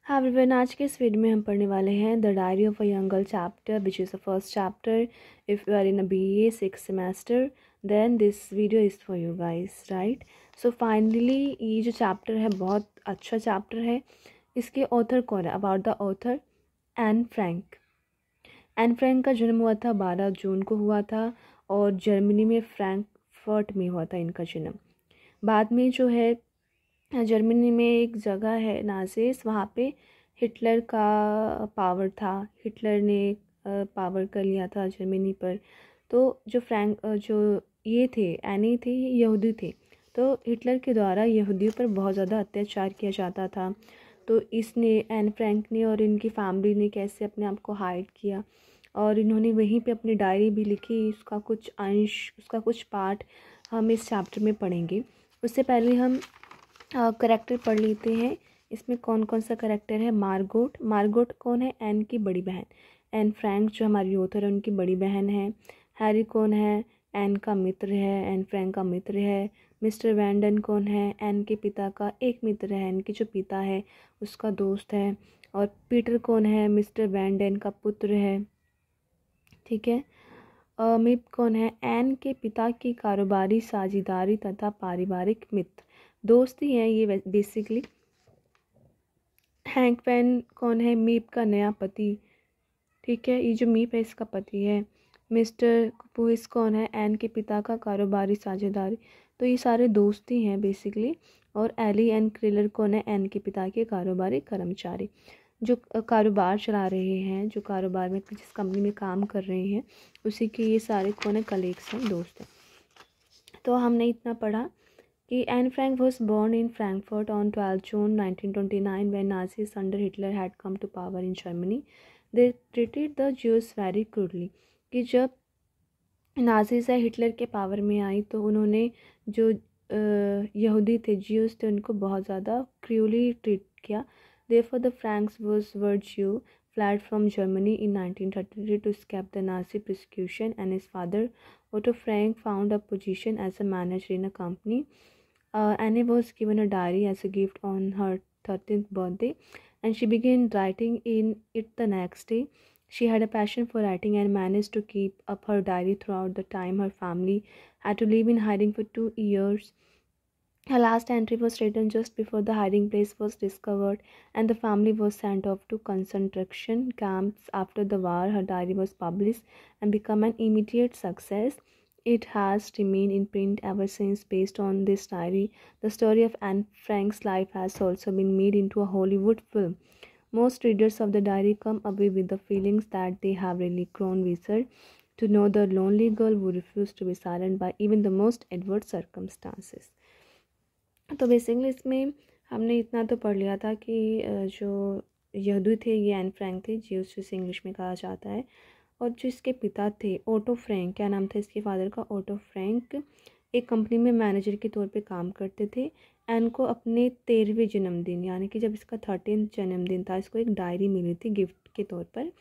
हाँ एवरीवन, आज के इस वीडियो में हम पढ़ने वाले हैं the diary of a young girl chapter which is the first chapter. If you are in a BA 6th semester then this video is for you guys, right. So finally ये जो chapter है बहुत अच्छा chapter है. इसके author कौन है? About the author Anne Frank. Anne Frank का जन्म हुआ था 12 जून को हुआ था और जर्मनी में फ्रैंकफर्ट में हुआ था इनका जन्म. बाद में जो है जर्मनी में एक जगह है नाजिस, वहाँ पे हिटलर का पावर था. हिटलर ने पावर कर लिया था जर्मनी पर. तो जो ये थे एनी थे, ये यहूदी थे. तो हिटलर के द्वारा यहूदियों पर बहुत ज़्यादा अत्याचार किया जाता था. तो इसने एन फ्रैंक ने और इनकी फैमिली ने कैसे अपने आप को हाइड किया और इन्होंने वहीं पे अपनी डायरी भी लिखी. उसका कुछ अंश, उसका कुछ पार्ट हम इस चैप्टर में पढ़ेंगे. उससे पहले हम करेक्टर पढ़ लेते हैं. इसमें कौन कौन सा करेक्टर है? मार्गोट. मार्गोट कौन है? एन की बड़ी बहन. एन फ्रैंक जो हमारी ऑथर है उनकी बड़ी बहन है. हैरी कौन है? एन का मित्र है, एन फ्रैंक का मित्र है. मिस्टर वैंडन कौन है? एन के पिता का एक मित्र है, एन के जो पिता है उसका दोस्त है. और पीटर कौन है? मिस्टर वैंडन का पुत्र है. ठीक है. मिप कौन है? एन के पिता की कारोबारी साझेदारी तथा पारिवारिक मित्र. दोस्त ही हैं ये बेसिकली. हैंक पेन कौन है? मीप का नया पति. ठीक है, ये जो मीप है इसका पति है. मिस्टर कुपुइस कौन है? एन के पिता का कारोबारी साझेदारी. तो ये सारे दोस्त ही हैं बेसिकली. और एली एंड क्रिलर कौन है? एन के पिता के कारोबारी कर्मचारी जो कारोबार चला रहे हैं, जो कारोबार में जिस कंपनी में काम कर रहे हैं उसी के ये सारे कौन है? कलीग्स हैं, दोस्त हैं. तो हमने इतना पढ़ा कि Anne Frank was born in Frankfurt on 12 June 1929 when Nazis under Hitler had come to power in Germany. They treated the Jews very crudely. कि जब नाजीज है हिटलर के पावर में आई तो उन्होंने जो यहूदी थे, ज्यूज थे, उनको बहुत ज़्यादा क्रूअली ट्रीट किया. Therefore the Franks were Jew fled from Germany in 1933 to escape the Nazi persecution, and his father Otto Frank found a position as a manager in a company. Anne was given a diary as a gift on her 13th birthday, and she began writing in it the next day. She had a passion for writing and managed to keep up her diary throughout the time her family had to live in hiding for 2 years. Her last entry was written just before the hiding place was discovered and the family was sent off to concentration camps. After the war, her diary was published and became an immediate success. It has remained in print ever since. Based on this diary, the story of Anne Frank's life has also been made into a Hollywood film. Most readers of the diary come away with the feelings that they have really grown wiser to know the lonely girl who refused to be silenced by even the most adverse circumstances. तो basically इसमें हमने इतना तो पढ़ लिया था कि जो यहूदी थे ये एन फ्रैंक थे, ज्यूस जिसे इंग्लिश में कहा जाता है. और जो इसके पिता थे ओटो फ्रैंक, क्या नाम था इसके फादर का? Otto Frank. एक कंपनी में मैनेजर के तौर पे काम करते थे. एन को अपने 13वें जन्मदिन यानी कि जब इसका 13th जन्मदिन था, इसको एक डायरी मिली थी गिफ्ट के तौर पर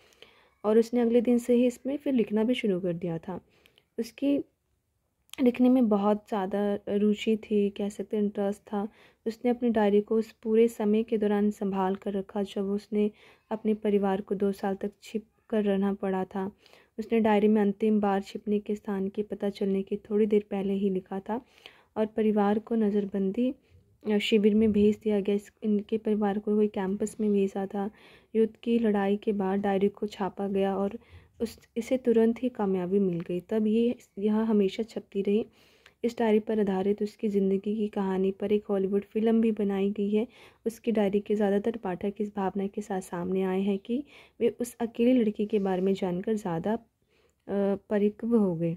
और उसने अगले दिन से ही इसमें फिर लिखना भी शुरू कर दिया था. उसकी लिखने में बहुत ज़्यादा रुचि थी, कह सकते हैं इंटरेस्ट था. उसने अपनी डायरी को उस पूरे समय के दौरान संभाल कर रखा जब उसने अपने परिवार को 2 साल तक छिप कर रहना पड़ा था. उसने डायरी में अंतिम बार छिपने के स्थान के पता चलने के थोड़ी देर पहले ही लिखा था और परिवार को नज़रबंदी शिविर में भेज दिया गया. इनके परिवार को कोई कैंपस में भेजा था. युद्ध की लड़ाई के बाद डायरी को छापा गया और इसे तुरंत ही कामयाबी मिल गई. तब यह हमेशा छपती रही. इस डायरी पर आधारित उसकी ज़िंदगी की कहानी पर एक हॉलीवुड फिल्म भी बनाई गई है. उसकी डायरी के ज़्यादातर पाठक इस भावना के साथ सामने आए हैं कि वे उस अकेली लड़की के बारे में जानकर ज़्यादा परिपक्व हो गए.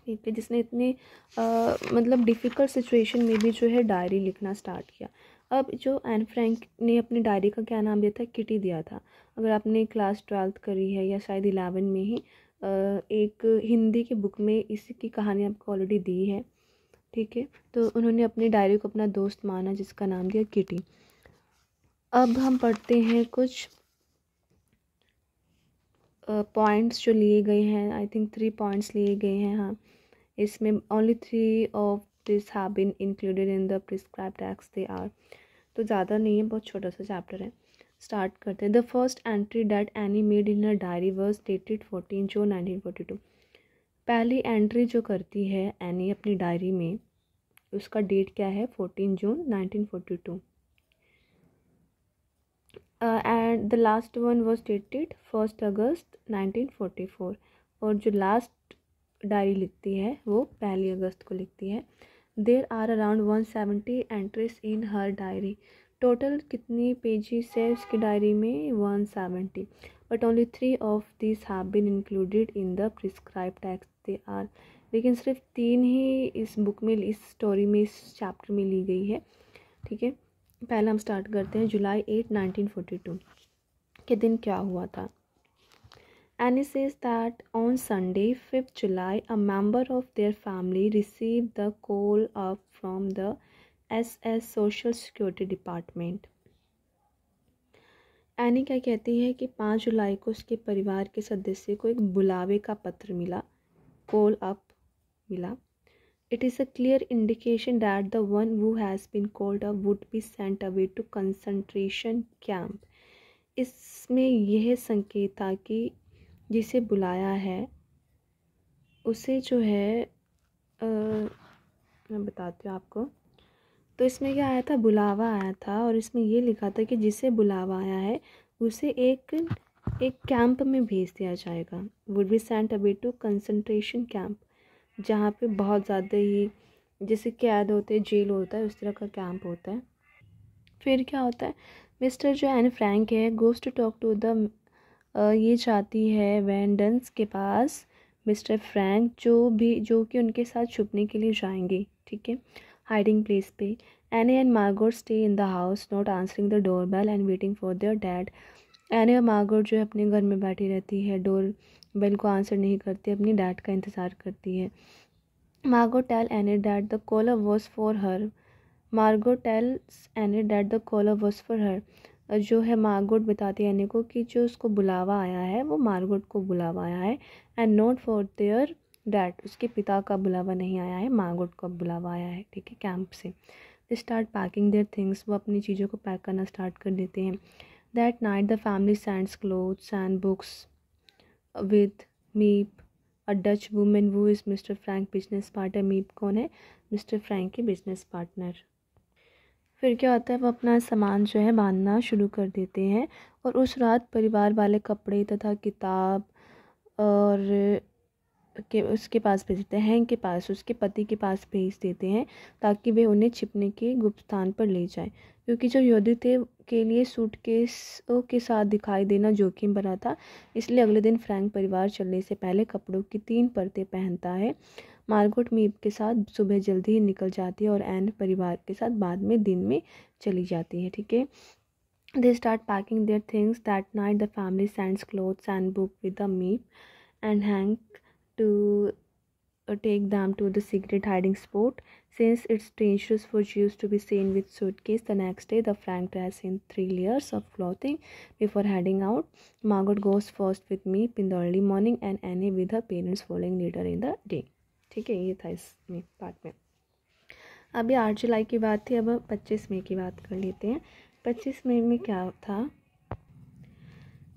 ठीक है, जिसने इतने मतलब डिफ़िकल्ट सिचुएशन में भी जो है डायरी लिखना स्टार्ट किया. अब जो एन फ्रैंक ने अपनी डायरी का क्या नाम दिया था? किटी दिया था. अगर आपने क्लास 12th करी है या शायद 11 में ही एक हिंदी की बुक में इसी की कहानी आपको ऑलरेडी दी है. ठीक है, तो उन्होंने अपनी डायरी को अपना दोस्त माना जिसका नाम दिया किटी. अब हम पढ़ते हैं कुछ पॉइंट्स जो लिए गए हैं. आई थिंक 3 पॉइंट्स लिए गए हैं. हाँ, इसमें only 3 of these have been included in the prescribed text. They are. तो ज़्यादा नहीं है, बहुत छोटा सा चैप्टर है। स्टार्ट करते हैं। The first entry that any made in her diary was dated 14 जून 1942। पहली एंट्री जो करती है एनी अपनी डायरी में, उसका डेट क्या है? 14 जून 1942। And the last one was dated 1 अगस्त 1944। और जो लास्ट डायरी लिखती है वो 1 अगस्त को लिखती है। There are around 170 entries in her diary. Total कितनी पेजेस है उसकी डायरी में? 170। But only 3 of this have been included in the prescribe text. They are, लेकिन सिर्फ 3 ही इस बुक में, इस स्टोरी में, इस चैप्टर में ली गई है। ठीक है, पहले हम स्टार्ट करते हैं। जुलाई 8, 1942 के दिन क्या हुआ था? Annie says that on Sunday, 5th July, a member of their family received the call up from the SS Social Security Department. Any क्या कहती है कि 5 जुलाई को उसके परिवार के सदस्य को एक बुलावे का पत्र मिला, कॉल अप मिला। It is a clear indication that the one who has been called up would be sent away to concentration camp. इसमें यह संकेत था कि जिसे बुलाया है उसे जो है मैं बताती हूँ आपको। तो इसमें क्या आया था? बुलावा आया था, और इसमें ये लिखा था कि जिसे बुलावा आया है उसे एक कैंप में भेज दिया जाएगा। Would be sent away to concentration camp, जहाँ पे बहुत ज़्यादा ही जैसे कैद होते हैं, जेल होता है, उस तरह का कैंप होता है। फिर क्या होता है? मिस्टर जो एन फ्रैंक है goes to talk to the ये चाहती है वेंडन्स के पास मिस्टर फ्रैंक, जो कि उनके साथ छुपने के लिए जाएंगे। ठीक है, हाइडिंग प्लेस पे। Anne and Margot stay in the house not answering the door bell and waiting for their dad. Anne और मार्गोट जो है अपने घर में बैठी रहती है, डोर बेल को आंसर नहीं करती, अपनी डैड का इंतज़ार करती है। Margot tell Anne that the collar was for her. Margot tells Anne that the collar was for her. जो है मार्गोट बताती है एने को कि जो उसको बुलावा आया है वो मार्गोट को बुलावा आया है, and not for their dad. उसके पिता का बुलावा नहीं आया है, मार्गोट का बुलावा आया है। ठीक है, कैंप से। They start packing their things. वो अपनी चीज़ों को पैक करना स्टार्ट कर देते हैं। That night the family sends clothes and books with Miep, a Dutch women वो is mister Frank business partner. Miep कौन है? मिस्टर फ्रैंक के बिजनेस पार्टनर। फिर क्या होता है? वो अपना सामान जो है बांधना शुरू कर देते हैं, और उस रात परिवार वाले कपड़े तथा किताब और के उसके पास भेज देते हैं, हैंक के पास, उसके पति के पास भेज देते हैं, ताकि वे उन्हें छिपने के गुप्त स्थान पर ले जाएं। क्योंकि जो योद्धा थे के लिए सूटकेसों के साथ दिखाई देना जोखिम भरा था, इसलिए अगले दिन फ्रैंक परिवार चलने से पहले कपड़ों की 3 परतें पहनता है। मार्गोट मीप के साथ सुबह जल्दी ही निकल जाती है, और एन परिवार के साथ बाद में दिन में चली जाती है। ठीक है, they start packing their things. That night the family sends clothes and book with the Miep and Hank to take them to the secret hiding spot. Since it's dangerous for Jews to be seen with suitcase, the next day the Frank dress in 3 layers of clothing before heading out. Margot goes first with Meep in the early morning and Annie with her parents following later in the day. ठीक है, ये था इसमें part में। अभी 8 जुलाई की बात थी, अब 25 मई की बात कर लेते हैं। 25 मई में क्या था?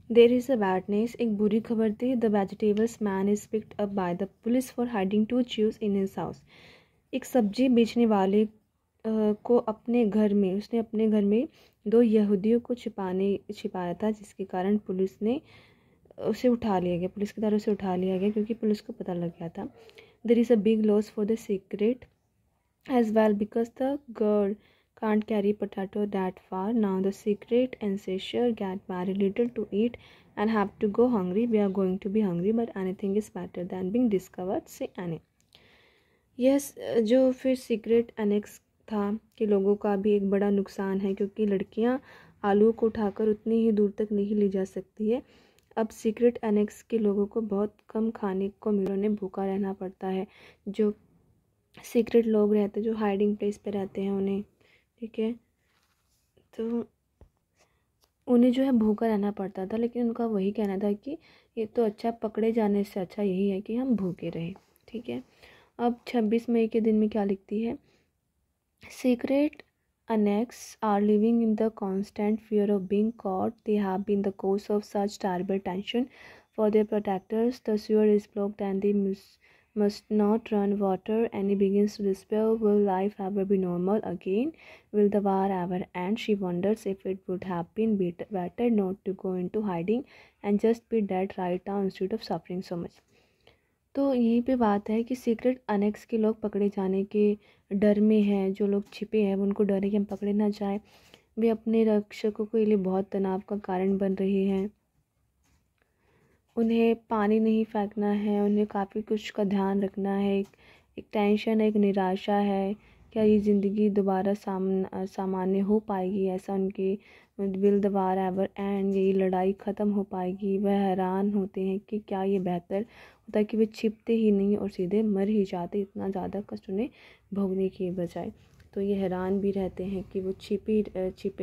There is a bad news, एक बुरी खबर थी। The vegetables man is picked up by the police for hiding 2 Jews in his house. एक सब्जी बेचने वाले को अपने घर में, उसने अपने घर में 2 यहूदियों को छिपाया था, जिसके कारण पुलिस ने उसे उठा लिया गया, पुलिस के द्वारा उसे उठा लिया गया, क्योंकि पुलिस को पता लग गया था। There is a big loss for the secret as well because the girl can't carry potato that far. Now the secret ancestor get very little to eat and have to go hungry. We are going to be hungry, but anything is better than being discovered, say Annie. Yes, जो फिर secret annex था कि लोगों का भी एक बड़ा नुकसान है, क्योंकि लड़कियां आलू को उठाकर उतनी ही दूर तक नहीं ले जा सकती है। अब सीक्रेट एनेक्स के लोगों को बहुत कम खाने को मिले, उन्हें भूखा रहना पड़ता है। जो सीक्रेट लोग रहते हैं, जो हाइडिंग प्लेस पे रहते हैं, उन्हें, ठीक है, तो उन्हें जो है भूखा रहना पड़ता था। लेकिन उनका वही कहना था कि ये तो अच्छा, पकड़े जाने से अच्छा यही है कि हम भूखे रहें। ठीक है, अब 26 मई के दिन में क्या लिखती है? Secret annex are living in the constant fear of being caught. They have been the cause of such terrible tension for their protectors. The sewer is blocked and they must not run water. Annie begins to despair. Will life ever be normal again? Will the war ever end? She wonders if it would have been better not to go into hiding and just be dead right now instead of suffering so much. तो यहीं पे बात है कि secret annex के लोग पकड़े जाने के डर में हैं, जो लोग छिपे हैं उनको डर है कि हम पकड़े ना जाए। वे अपने रक्षकों के लिए बहुत तनाव का कारण बन रहे हैं। उन्हें पानी नहीं फेंकना है, उन्हें काफ़ी कुछ का ध्यान रखना है। एक टेंशन, एक निराशा है, क्या ये ज़िंदगी दोबारा सामान्य हो पाएगी, ऐसा उनके will the war ever and, ये लड़ाई ख़त्म हो पाएगी। वह हैरान होते हैं कि क्या ये बेहतर होता है कि वे छिपते ही नहीं और सीधे मर ही जाते, इतना ज़्यादा कष्ट उन्हें भोगने की बजाय। तो ये हैरान भी रहते हैं कि वो छिपे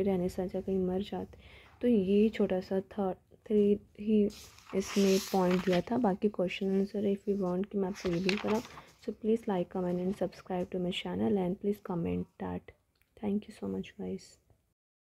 रहने से अच्छा कहीं मर जाते। तो ये छोटा सा थ्री ही इसमें पॉइंट दिया था। बाकी question answer if you want कि मैं आपको reading कराऊँ, so please like, comment and subscribe to my channel and please comment that. Thank you so much guys.